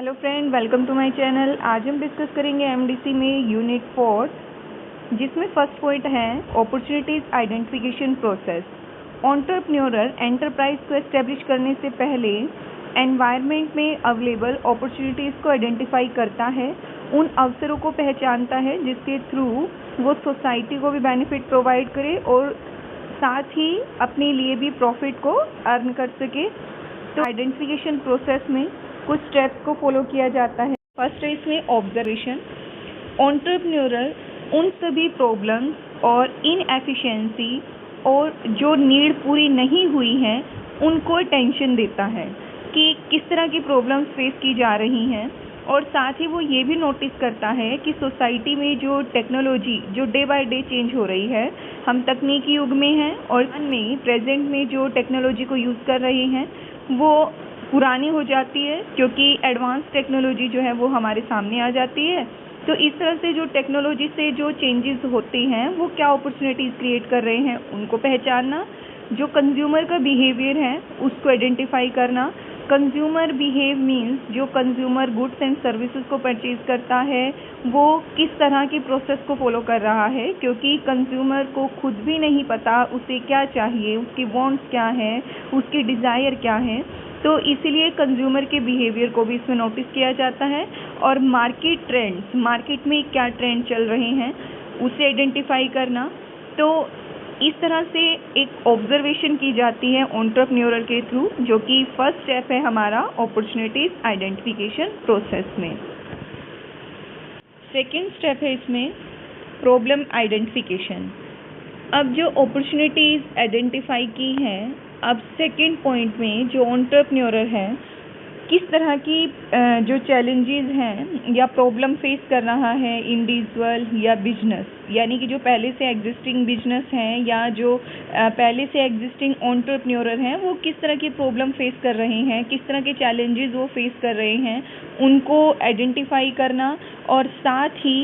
Hello friend, welcome to my channel. आज हम discuss करेंगे एमडीसी में यूनिट 4, जिसमें फर्स्ट पॉइंट है opportunities identification process. Entrepreneur enterprise को एस्टेब्लिश करने से पहले एनवायरनमेंट में अवेलेबल अपॉर्चुनिटीज़ को आइडेंटिफाई करता है, उन अवसरों को पहचानता है जिसके थ्रू वो सोसाइटी को भी बेनिफिट प्रोवाइड करे और साथ ही अपने लिए भी प्रॉफिट को अर्न कर सके। तो आइडेंटिफिकेशन प्रोसेस में कुछ स्टेप्स को फॉलो किया जाता है। फर्स्ट है इसमें ऑब्जर्वेशन। एंटरप्रेन्योरर उन सभी प्रॉब्लम्स और इनएफिशिएंसी और जो नीड पूरी नहीं हुई हैं उनको अटेंशन देता है कि किस तरह की प्रॉब्लम्स फेस की जा रही हैं, और साथ ही वो ये भी नोटिस करता है कि सोसाइटी में जो टेक्नोलॉजी जो डे बाय डे चेंज हो रही है, हम तकनीकी युग में हैं और प्रेजेंट में जो टेक्नोलॉजी को यूज़ कर रहे हैं वो पुरानी हो जाती है, क्योंकि एडवांस टेक्नोलॉजी जो है वो हमारे सामने आ जाती है। तो इस तरह से जो टेक्नोलॉजी से जो चेंजेस होते हैं वो क्या अपॉर्चुनिटीज़ क्रिएट कर रहे हैं उनको पहचानना, जो कंज्यूमर का बिहेवियर है उसको आइडेंटिफाई करना। कंज्यूमर बिहेव मीन्स जो कंज्यूमर गुड्स एंड सर्विसेज को परचेज करता है वो किस तरह की प्रोसेस को फॉलो कर रहा है, क्योंकि कंज्यूमर को खुद भी नहीं पता उसे क्या चाहिए, उसकी वांट्स क्या है, उसकी डिज़ायर क्या है। तो इसीलिए कंज्यूमर के बिहेवियर को भी इसमें नोटिस किया जाता है। और मार्केट ट्रेंड्स, मार्केट में क्या ट्रेंड चल रहे हैं उसे आइडेंटिफाई करना। तो इस तरह से एक ऑब्जर्वेशन की जाती है एंटरप्रेन्योरर के थ्रू, जो कि फर्स्ट स्टेप है हमारा अपॉर्चुनिटीज आइडेंटिफिकेशन प्रोसेस में। सेकेंड स्टेप है इसमें प्रॉब्लम आइडेंटिफिकेशन। अब जो अपॉर्चुनिटीज़ आइडेंटिफाई की हैं, अब सेकेंड पॉइंट में जो एंटरप्रेन्योरर है किस तरह की जो चैलेंजेस हैं या प्रॉब्लम फेस कर रहा है इंडिविजुअल या बिजनेस, यानी कि जो पहले से एग्जिस्टिंग बिजनेस हैं या जो पहले से एग्जिस्टिंग एंटरप्रेन्योरर हैं वो किस तरह की प्रॉब्लम फेस कर रहे हैं, किस तरह के चैलेंजेस वो फेस कर रहे हैं, उनको आइडेंटिफाई करना। और साथ ही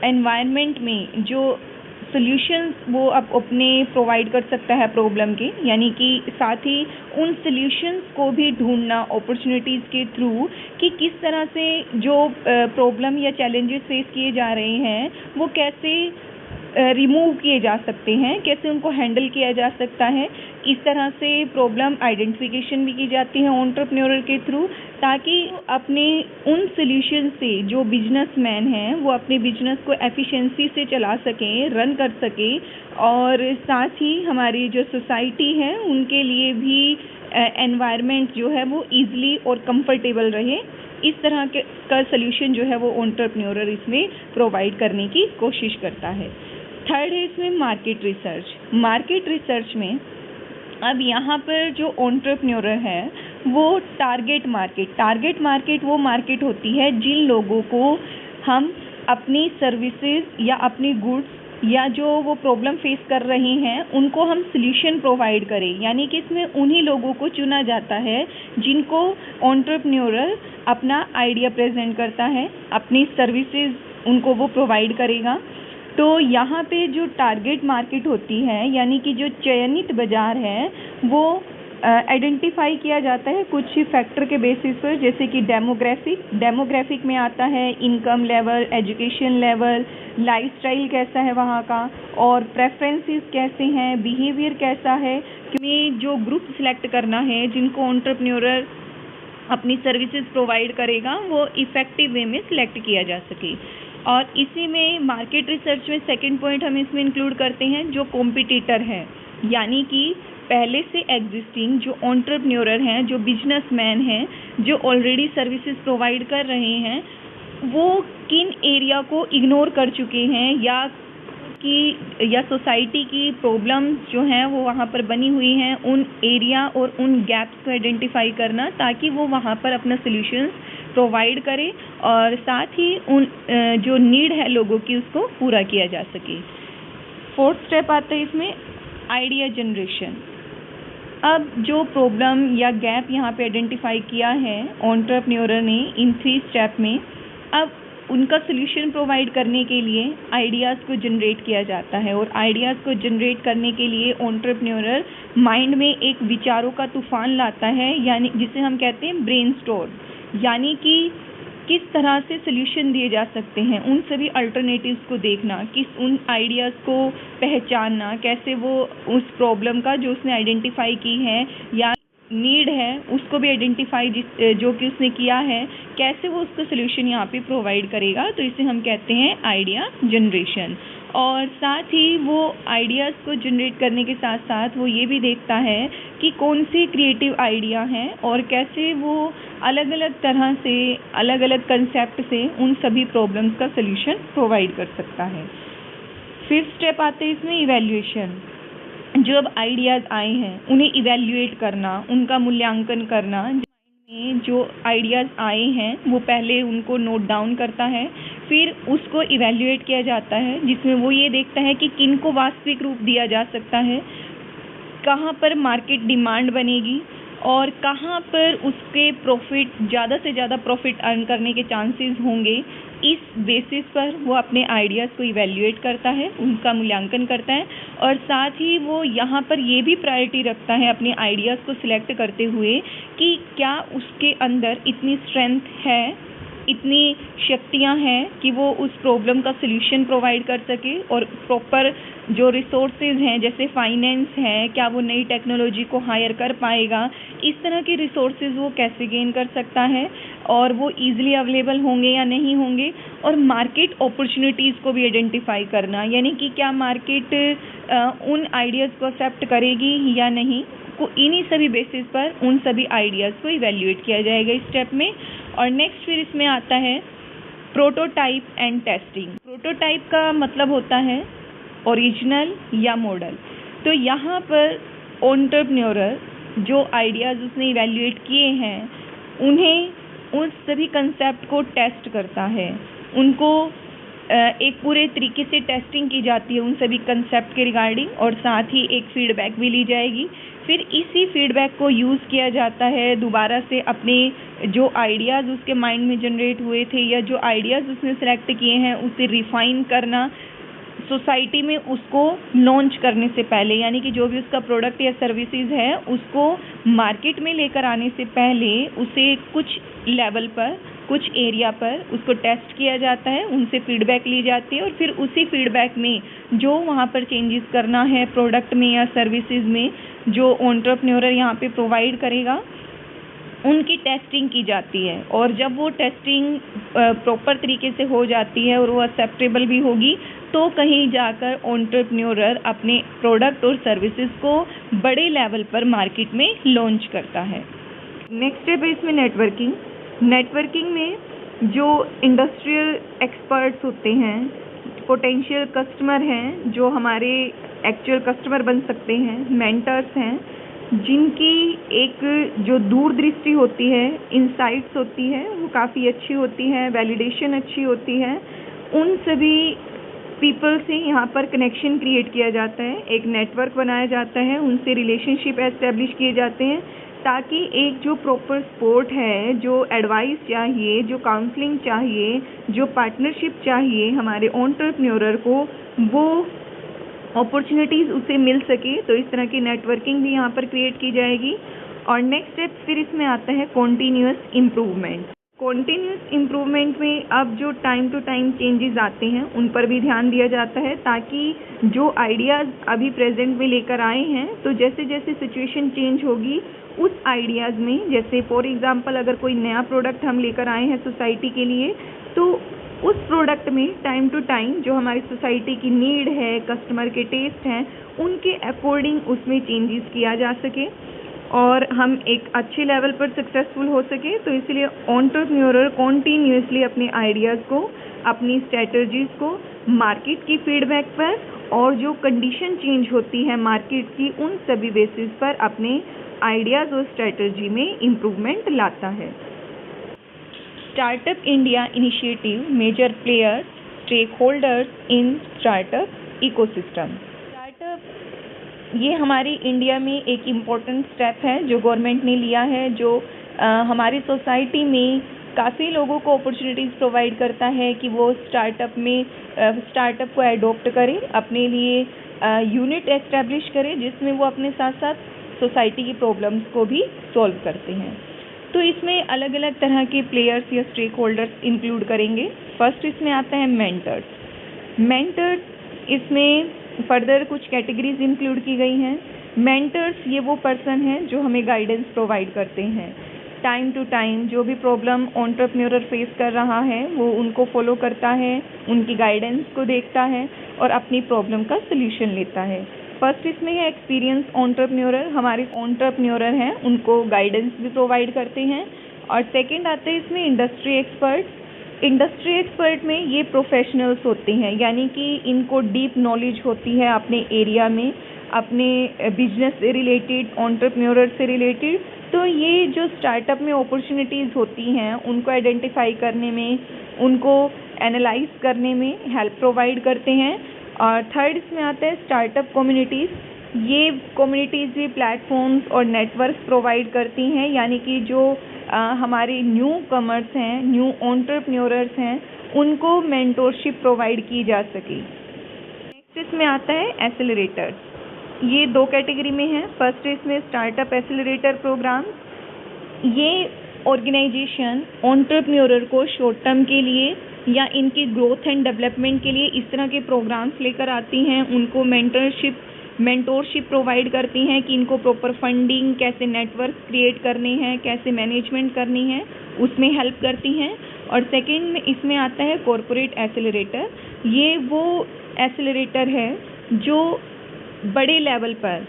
एनवायरनमेंट में जो सॉल्यूशंस वो अब अपने प्रोवाइड कर सकता है प्रॉब्लम के, यानी कि साथ ही उन सॉल्यूशंस को भी ढूंढना अपॉर्चुनिटीज़ के थ्रू कि किस तरह से जो प्रॉब्लम या चैलेंजेस फेस किए जा रहे हैं वो कैसे रिमूव किए जा सकते हैं, कैसे उनको हैंडल किया जा सकता है। इस तरह से प्रॉब्लम आइडेंटिफिकेशन भी की जाती है एंटरप्रेन्योरर के थ्रू, ताकि अपने उन सॉल्यूशन से जो बिजनेसमैन हैं वो अपने बिजनेस को एफिशिएंसी से चला सकें, रन कर सकें, और साथ ही हमारी जो सोसाइटी है उनके लिए भी एनवायरनमेंट जो है वो ईजिली और कंफर्टेबल रहे। इस तरह के का सॉल्यूशन जो है वो एंटरप्रेन्योरर इसमें प्रोवाइड करने की कोशिश करता है। थर्ड है इसमें मार्केट रिसर्च। मार्केट रिसर्च में अब यहाँ पर जो एंटरप्रेन्योरर है वो टारगेट मार्केट वो मार्केट होती है जिन लोगों को हम अपनी सर्विसेज या अपनी गुड्स या जो वो प्रॉब्लम फेस कर रहे हैं उनको हम सॉल्यूशन प्रोवाइड करें, यानी कि इसमें उन्हीं लोगों को चुना जाता है जिनको एंटरप्रेन्योरर अपना आइडिया प्रेजेंट करता है, अपनी सर्विसेज उनको वो प्रोवाइड करेगा। तो यहाँ पे जो टारगेट मार्केट होती है, यानी कि जो चयनित बाज़ार है वो आइडेंटिफाई किया जाता है कुछ फैक्टर के बेसिस पर, जैसे कि डेमोग्राफिक में आता है income level, education level, lifestyle कैसा है वहाँ का, और प्रेफरेंसेस कैसे हैं, बिहेवियर कैसा है। क्योंकि जो ग्रुप सिलेक्ट करना है जिनको एंटरप्रेन्योरर अपनी सर्विसेज प्रोवाइड करेगा वो इफ़ेक्टिव वे में सिलेक्ट किया जा सके। और इसी में मार्केट रिसर्च में सेकंड पॉइंट हम इसमें इंक्लूड करते हैं जो कॉम्पिटिटर है, यानी कि पहले से एग्जिस्टिंग जो एंटरप्रेन्योरर हैं, जो बिजनेसमैन हैं, जो ऑलरेडी सर्विसेज प्रोवाइड कर रहे हैं, वो किन एरिया को इग्नोर कर चुके हैं या सोसाइटी की प्रॉब्लम्स जो हैं वो वहाँ पर बनी हुई हैं, उन एरिया और उन गैप्स को आइडेंटिफाई करना ताकि वो वहाँ पर अपना सॉल्यूशंस प्रोवाइड करे और साथ ही उन जो नीड है लोगों की उसको पूरा किया जा सके। फोर्थ स्टेप आता है इसमें आइडिया जनरेशन। अब जो प्रॉब्लम या गैप यहाँ पे आइडेंटिफाई किया है एंटरप्रेन्योरर ने इन 3 स्टेप में, अब उनका सॉल्यूशन प्रोवाइड करने के लिए आइडियाज़ को जनरेट किया जाता है। और आइडियाज़ को जनरेट करने के लिए एंटरप्रेन्योरर माइंड में एक विचारों का तूफान लाता है, यानी जिसे हम कहते हैं ब्रेनस्टॉर्म, यानी कि किस तरह से सोल्यूशन दिए जा सकते हैं, उन सभी अल्टरनेटिव्स को देखना, उन आइडियाज़ को पहचानना, कैसे वो उस प्रॉब्लम का जो उसने आइडेंटिफाई की है या नीड है उसको भी आइडेंटिफाई जो कि उसने किया है, कैसे वो उसको सोल्यूशन यहाँ पे प्रोवाइड करेगा। तो इसे हम कहते हैं आइडिया जनरेशन। और साथ ही वो आइडियाज़ को जनरेट करने के साथ साथ वो ये भी देखता है कि कौन से क्रिएटिव आइडिया हैं और कैसे वो अलग अलग तरह से, अलग अलग कंसेप्ट से उन सभी प्रॉब्लम्स का सोल्यूशन प्रोवाइड कर सकता है। फिफ्थ स्टेप आते हैं इसमें इवैल्यूएशन। जो अब आइडियाज़ आए हैं उन्हें इवैल्यूएट करना, उनका मूल्यांकन करना। में जो आइडियाज़ आए हैं वो पहले उनको नोट डाउन करता है, फिर उसको इवैल्यूएट किया जाता है, जिसमें वो ये देखता है कि किन को वास्तविक रूप दिया जा सकता है, कहाँ पर मार्केट डिमांड बनेगी और कहाँ पर उसके प्रॉफिट, ज़्यादा से ज़्यादा प्रॉफिट अर्न करने के चांसेस होंगे। इस बेसिस पर वो अपने आइडियाज़ को इवैल्यूएट करता है, उनका मूल्यांकन करता है और साथ ही वो यहाँ पर ये भी प्रायोरिटी रखता है अपने आइडियाज़ को सिलेक्ट करते हुए कि क्या उसके अंदर इतनी स्ट्रेंथ है, इतनी शक्तियाँ हैं कि वो उस प्रॉब्लम का सल्यूशन प्रोवाइड कर सके और प्रॉपर जो रिसोर्सेज हैं जैसे फाइनेंस है, क्या वो नई टेक्नोलॉजी को हायर कर पाएगा, इस तरह के रिसोर्सेज वो कैसे गेन कर सकता है और वो ईजिली अवेलेबल होंगे या नहीं होंगे। और मार्केट अपॉर्चुनिटीज़ को भी आइडेंटिफाई करना, यानी कि क्या मार्केट उन आइडियाज़ को एक्सेप्ट करेगी या नहीं, इन्हीं सभी बेसिस पर उन सभी आइडियाज़ को इवैल्यूएट किया जाएगा इस स्टेप में। और नेक्स्ट फिर इसमें आता है प्रोटोटाइप एंड टेस्टिंग। प्रोटोटाइप का मतलब होता है ओरिजिनल या मॉडल। तो यहाँ पर एंटरप्रेन्योर जो आइडियाज़ उसने इवैल्यूएट किए हैं उन्हें उन सभी कंसेप्ट को टेस्ट करता है, उनको एक पूरे तरीके से टेस्टिंग की जाती है उन सभी कंसेप्ट के रिगार्डिंग और साथ ही एक फीडबैक भी ली जाएगी। फिर इसी फीडबैक को यूज़ किया जाता है दोबारा से अपने जो आइडियाज़ उसके माइंड में जनरेट हुए थे या जो आइडियाज़ उसने सेलेक्ट किए हैं उसे रिफ़ाइन करना, सोसाइटी में उसको लॉन्च करने से पहले, यानी कि जो भी उसका प्रोडक्ट या सर्विसेज है उसको मार्केट में लेकर आने से पहले उसे कुछ लेवल पर, कुछ एरिया पर उसको टेस्ट किया जाता है, उनसे फीडबैक ली जाती है और फिर उसी फीडबैक में जो वहाँ पर चेंजेस करना है प्रोडक्ट में या सर्विसेज में जो एंटरप्रेन्योर यहाँ पे प्रोवाइड करेगा उनकी टेस्टिंग की जाती है। और जब वो टेस्टिंग प्रॉपर तरीके से हो जाती है और वो एक्सेप्टेबल भी होगी तो कहीं जाकर एंटरप्रेन्योर अपने प्रोडक्ट और सर्विसेज को बड़े लेवल पर मार्केट में लॉन्च करता है। नेक्स्ट स्टेप है इसमें नेटवर्किंग। नेटवर्किंग में जो इंडस्ट्रियल एक्सपर्ट्स होते हैं, पोटेंशियल कस्टमर हैं, जो हमारे एक्चुअल कस्टमर बन सकते हैं, मेंटर्स हैं, जिनकी एक जो दूरदृष्टि होती है, इंसाइट्स होती है, वो काफ़ी अच्छी होती है, वैलिडेशन अच्छी होती है, उन सभी पीपल से यहाँ पर कनेक्शन क्रिएट किया जाता है, एक नेटवर्क बनाया जाता है, उनसे रिलेशनशिप एस्टेब्लिश किए जाते हैं ताकि एक जो प्रॉपर सपोर्ट है, जो एडवाइस चाहिए, जो काउंसलिंग चाहिए, जो पार्टनरशिप चाहिए हमारे एंटरप्रेन्योर को, वो अपॉर्चुनिटीज़ उसे मिल सके। तो इस तरह की नेटवर्किंग भी यहाँ पर क्रिएट की जाएगी। और नेक्स्ट स्टेप फिर इसमें आता है कॉन्टीन्यूअस इम्प्रूवमेंट। कॉन्टीन्यूअस इम्प्रूवमेंट में अब जो टाइम टू टाइम चेंजेस आते हैं उन पर भी ध्यान दिया जाता है ताकि जो आइडियाज़ अभी प्रेजेंट में लेकर आए हैं तो जैसे जैसे सिचुएशन चेंज होगी उस आइडियाज़ में, जैसे फॉर एग्जांपल अगर कोई नया प्रोडक्ट हम लेकर आए हैं सोसाइटी के लिए तो उस प्रोडक्ट में टाइम टू टाइम जो हमारी सोसाइटी की नीड है, कस्टमर के टेस्ट हैं, उनके अकॉर्डिंग उसमें चेंजेस किया जा सके और हम एक अच्छे लेवल पर सक्सेसफुल हो सके। तो इसलिए एंटरप्रेन्योर कॉन्टीन्यूसली अपने आइडियाज़ को, अपनी स्ट्रैटेजीज़ को मार्केट की फीडबैक पर और जो कंडीशन चेंज होती है मार्केट की, उन सभी बेसिस पर अपने आइडियाज़ और स्ट्रैटेजी में इम्प्रूवमेंट लाता है। Startup India initiative major players stakeholders in startup ecosystem. Startup ये हमारी इंडिया में एक इम्पोर्टेंट स्टेप है जो गवर्नमेंट ने लिया है, जो हमारी सोसाइटी में काफ़ी लोगों को अपॉर्चुनिटीज़ प्रोवाइड करता है कि वो स्टार्टअप को एडॉप्ट करें, अपने लिए यूनिट एस्टेब्लिश करें जिसमें वो अपने साथ साथ सोसाइटी की प्रॉब्लम्स को भी सॉल्व करते हैं। तो इसमें अलग अलग तरह के प्लेयर्स या स्टेक होल्डर्स इंक्लूड करेंगे। फर्स्ट इसमें आता है मेंटर्स। मेंटर्स इसमें फर्दर कुछ कैटेगरीज इंक्लूड की गई हैं। मेंटर्स ये वो पर्सन हैं जो हमें गाइडेंस प्रोवाइड करते हैं। टाइम टू टाइम जो भी प्रॉब्लम एंटरप्रेन्योर फेस कर रहा है वो उनको फॉलो करता है, उनकी गाइडेंस को देखता है और अपनी प्रॉब्लम का सल्यूशन लेता है। फर्स्ट इसमें है एक्सपीरियंस एंटरप्रेन्योर, हमारे एंटरप्रेन्योर हैं उनको गाइडेंस भी प्रोवाइड करते हैं। और सेकंड आते हैं इसमें इंडस्ट्री एक्सपर्ट। इंडस्ट्री एक्सपर्ट में ये प्रोफेशनल्स होते हैं, यानी कि इनको डीप नॉलेज होती है अपने एरिया में, अपने बिजनेस से रिलेटेड, एंटरप्रेन्योर से रिलेटेड। तो ये जो स्टार्टअप में अपॉर्चुनिटीज़ होती हैं उनको आइडेंटिफाई करने में, उनको एनालाइज करने में हेल्प प्रोवाइड करते हैं। और थर्ड इसमें आता है स्टार्टअप कम्युनिटीज़। ये कम्युनिटीज़ भी प्लेटफॉर्म्स और नेटवर्क प्रोवाइड करती हैं, यानी कि जो हमारे न्यू कमर्स हैं, न्यू एंटरप्रेन्योर्स हैं, उनको मेंटोरशिप प्रोवाइड की जा सके। नेक्स्ट इसमें आता है एक्सेलरेटर्स। ये दो कैटेगरी में है। फर्स्ट इसमें स्टार्टअप एक्सेलरेटर प्रोग्राम। ये ऑर्गेनाइजेशन एंटरप्रेन्योर को शॉर्ट टर्म के लिए या इनकी ग्रोथ एंड डेवलपमेंट के लिए इस तरह के प्रोग्राम्स लेकर आती हैं, उनको मेंटोरशिप प्रोवाइड करती हैं कि इनको प्रॉपर फंडिंग, कैसे नेटवर्क क्रिएट करने हैं, कैसे मैनेजमेंट करनी है, उसमें हेल्प करती हैं। और सेकंड में इसमें आता है कॉरपोरेट एक्सेलरेटर। ये वो एक्सेलरेटर है जो बड़े लेवल पर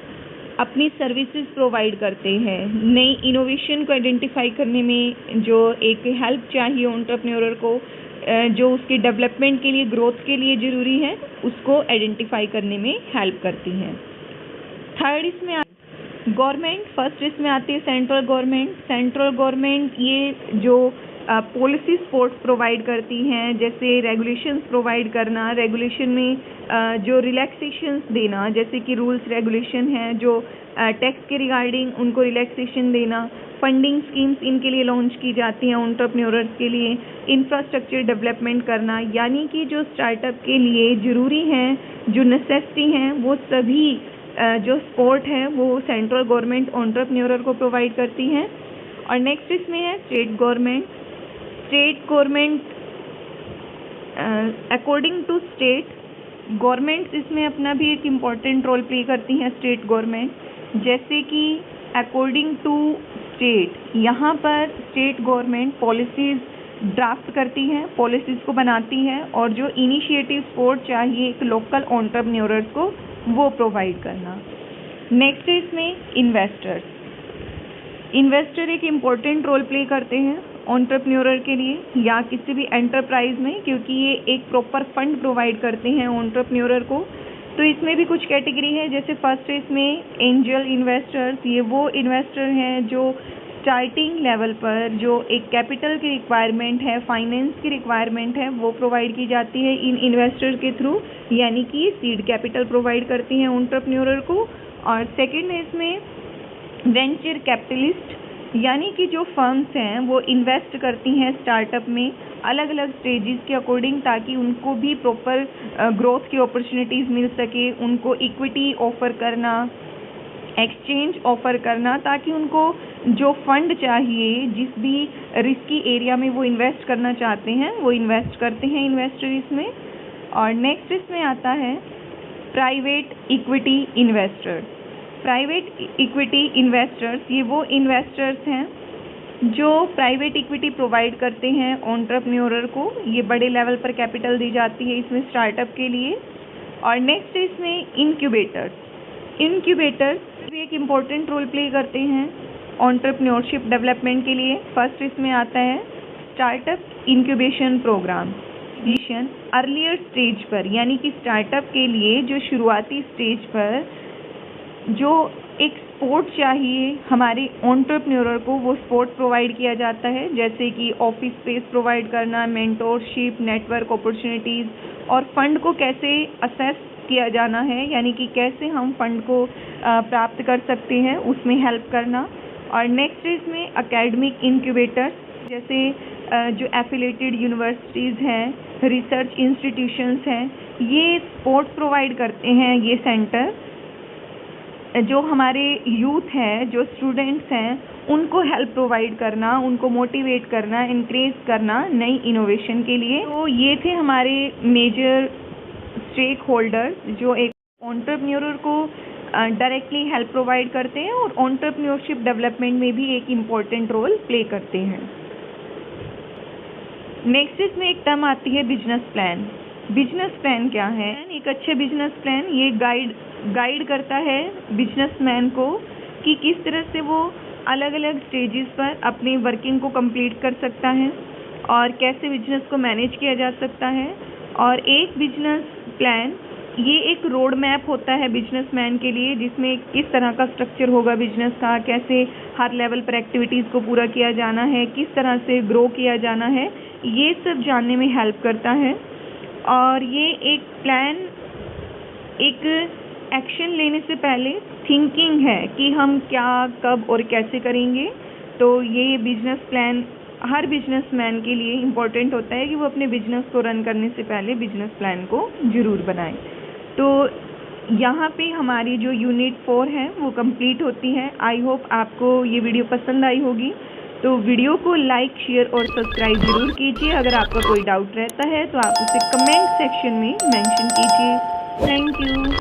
अपनी सर्विसेज प्रोवाइड करते हैं। नई इनोवेशन को आइडेंटिफाई करने में जो एक हेल्प चाहिए एंटरप्रेन्योर को, जो उसके डेवलपमेंट के लिए, ग्रोथ के लिए ज़रूरी है, उसको आइडेंटिफाई करने में हेल्प करती हैं। थर्ड इसमें गवर्नमेंट। फर्स्ट इसमें आती है सेंट्रल गवर्नमेंट। सेंट्रल गवर्नमेंट ये जो पॉलिसी सपोर्ट प्रोवाइड करती हैं, जैसे रेगुलेशंस प्रोवाइड करना, रेगुलेशन में जो रिलैक्सेशंस देना, जैसे कि रूल्स रेगुलेशन हैं जो टैक्स के रिगार्डिंग, उनको रिलैक्सेशन देना। फंडिंग स्कीम्स इनके लिए लॉन्च की जाती हैं एंटरप्रेन्योर्स के लिए। इंफ्रास्ट्रक्चर डेवलपमेंट करना, यानी कि जो स्टार्टअप के लिए ज़रूरी हैं, जो नेसेसिटी हैं, वो सभी जो सपोर्ट है वो सेंट्रल गवर्नमेंट एंटरप्रेन्योर को प्रोवाइड करती हैं। और नेक्स्ट इसमें है state government. State government according to state governments इसमें अपना भी एक इम्पॉर्टेंट रोल प्ले करती हैं। स्टेट गवर्नमेंट जैसे कि अकॉर्डिंग टू स्टेट, यहाँ पर स्टेट गवर्नमेंट पॉलिसीज़ ड्राफ्ट करती हैं, पॉलिसीज़ को बनाती हैं और जो इनिशिएटिव सपोर्ट चाहिए एक लोकल एंटरप्रेन्योर्स को, वो प्रोवाइड करना। नेक्स्ट है इसमें इन्वेस्टर्स। इन्वेस्टर एक इम्पॉर्टेंट रोल प्ले करते हैं एंटरप्रेन्योर के लिए या किसी भी एंटरप्राइज में, क्योंकि ये एक प्रॉपर फंड प्रोवाइड करते हैं एंटरप्रेन्योर को। तो इसमें भी कुछ कैटेगरी है, जैसे फर्स्ट है इसमें एंजल इन्वेस्टर्स। ये वो इन्वेस्टर हैं जो स्टार्टिंग लेवल पर जो एक कैपिटल की रिक्वायरमेंट है, फाइनेंस की रिक्वायरमेंट है, वो प्रोवाइड की जाती है इन इन्वेस्टर के थ्रू, यानी कि सीड कैपिटल प्रोवाइड करती हैं एंटरप्रेन्योर को। और सेकंड है इसमें वेंचर कैपिटलिस्ट, यानी कि जो फर्म्स हैं वो इन्वेस्ट करती हैं स्टार्टअप में अलग अलग स्टेजेस के अकॉर्डिंग, ताकि उनको भी प्रॉपर ग्रोथ की अपॉर्चुनिटीज़ मिल सके, उनको इक्विटी ऑफर करना, एक्सचेंज ऑफर करना, ताकि उनको जो फंड चाहिए, जिस भी रिस्की एरिया में वो इन्वेस्ट करना चाहते हैं, वो इन्वेस्ट करते हैं इन्वेस्टर इसमें। और नेक्स्ट इसमें आता है private equity investors. Private equity investors ये वो इन्वेस्टर्स हैं जो प्राइवेट इक्विटी प्रोवाइड करते हैं एंटरप्रेन्योर को। ये बड़े लेवल पर कैपिटल दी जाती है इसमें स्टार्टअप के लिए। और नेक्स्ट इसमें इंक्यूबेटर्स। इंक्यूबेटर्स भी एक इम्पॉर्टेंट रोल प्ले करते हैं एंटरप्रेन्योरशिप डेवलपमेंट के लिए। फर्स्ट इसमें आता है startup incubation programme. Earlier stage पर, यानी कि स्टार्टअप के लिए जो शुरुआती स्टेज पर जो एक सपोर्ट चाहिए हमारे एंटरप्रेन्योर को, वो सपोर्ट प्रोवाइड किया जाता है, जैसे कि ऑफिस स्पेस प्रोवाइड करना, मेंटोरशिप, नेटवर्क अपॉर्चुनिटीज़ और फंड को कैसे असेस किया जाना है, यानी कि कैसे हम फंड को प्राप्त कर सकते हैं, उसमें हेल्प करना। और नेक्स्ट इसमें एकेडमिक इंक्यूबेटर्स, जैसे जो एफिलेटेड यूनिवर्सिटीज़ हैं, रिसर्च इंस्टीट्यूशंस हैं, ये सपोर्ट प्रोवाइड करते हैं ये सेंटर जो हमारे यूथ है, जो स्टूडेंट्स हैं, उनको हेल्प प्रोवाइड करना, उनको मोटिवेट करना, इंक्रेज करना नई इनोवेशन के लिए। तो ये थे हमारे मेजर स्टेक होल्डर्स जो एक एंटरप्रेन्योर को डायरेक्टली हेल्प प्रोवाइड करते हैं और एंटरप्रेन्योरशिप डेवलपमेंट में भी एक इम्पोर्टेंट रोल प्ले करते हैं। नेक्स्ट इसमें एक टर्म आती है बिजनेस प्लान। बिजनेस प्लान क्या है? एक अच्छे बिजनेस प्लान ये गाइड करता है बिजनेसमैन को कि किस तरह से वो अलग अलग स्टेजेस पर अपनी वर्किंग को कंप्लीट कर सकता है और कैसे बिजनेस को मैनेज किया जा सकता है। और एक बिजनेस प्लान ये एक रोड मैप होता है बिजनेसमैन के लिए, जिसमें किस तरह का स्ट्रक्चर होगा बिजनेस का, कैसे हर लेवल पर एक्टिविटीज़ को पूरा किया जाना है, किस तरह से ग्रो किया जाना है, ये सब जानने में हेल्प करता है। और ये एक प्लान एक एक्शन लेने से पहले थिंकिंग है कि हम क्या, कब और कैसे करेंगे। तो ये बिजनेस प्लान हर बिजनेसमैन के लिए इम्पोर्टेंट होता है कि वो अपने बिजनेस को रन करने से पहले बिजनेस प्लान को ज़रूर बनाएं। तो यहाँ पे हमारी जो यूनिट 4 है वो कंप्लीट होती है। आई होप आपको ये वीडियो पसंद आई होगी। तो वीडियो को लाइक, शेयर और सब्सक्राइब ज़रूर कीजिए। अगर आपका कोई डाउट रहता है तो आप उसे कमेंट सेक्शन में मेंशन कीजिए। Thank you.